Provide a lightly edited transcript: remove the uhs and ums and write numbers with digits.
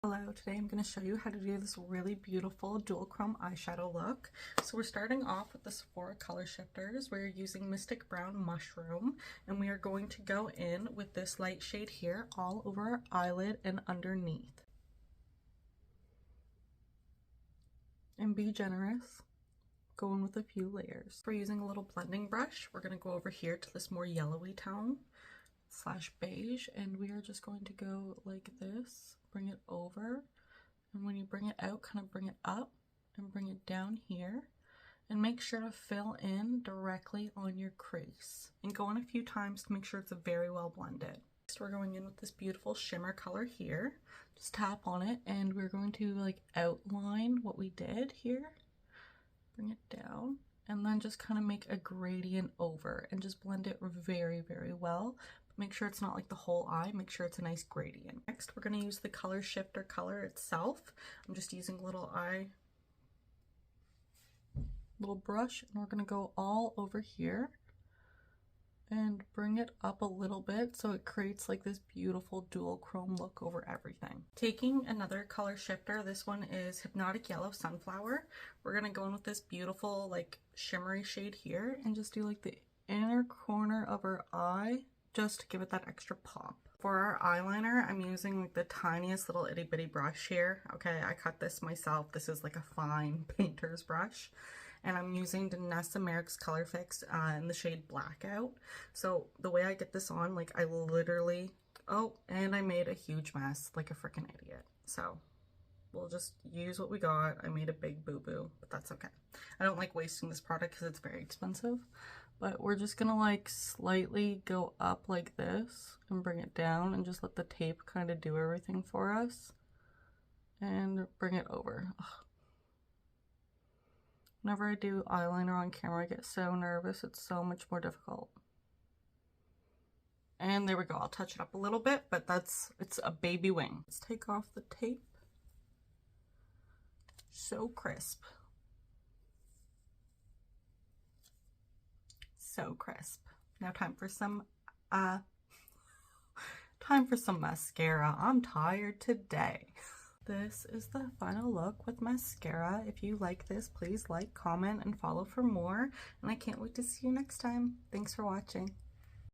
Hello, today I'm going to show you how to do this really beautiful dual chrome eyeshadow look. So we're starting off with the Sephora color shifters. We're using Mystic Brown Mushroom, and we are going to go in with this light shade here all over our eyelid and underneath. And be generous. Go in with a few layers. We're using a little blending brush. We're going to go over here to this more yellowy tone / beige, and we are just going to go like this, bring it over, and when you bring it out, kind of bring it up and bring it down here, and make sure to fill in directly on your crease and go in a few times to make sure it's very well blended. Next, we're going in with this beautiful shimmer color here. Just tap on it and we're going to like outline what we did here, bring it down, and then just kind of make a gradient over and just blend it very well. Make sure it's not like the whole eye, make sure it's a nice gradient. Next, we're going to use the color shifter color itself. I'm just using a little brush, and we're going to go all over here and bring it up a little bit so it creates like this beautiful dual chrome look over everything. Taking another color shifter, this one is Hypnotic Yellow Sunflower. We're going to go in with this beautiful like shimmery shade here and just do like the inner corner of our eye, just to give it that extra pop. For our eyeliner, I'm using like the tiniest little itty bitty brush here. Okay, I cut this myself. This is like a fine painter's brush. And I'm using Danessa Merrick's Color Fix in the shade Blackout. So the way I get this on, like I literally, oh, and I made a huge mess like a freaking idiot. So we'll just use what we got. I made a big boo-boo, but that's okay. I don't like wasting this product because it's very expensive. But we're just gonna like slightly go up like this and bring it down and just let the tape kind of do everything for us and bring it over. Ugh. Whenever I do eyeliner on camera, I get so nervous. It's so much more difficult. And there we go. I'll touch it up a little bit, but it's a baby wing. Let's take off the tape. So crisp. So crisp. Now time for some mascara. I'm tired today. This is the final look with mascara. If you like this, please like, comment, and follow for more. And I can't wait to see you next time. Thanks for watching.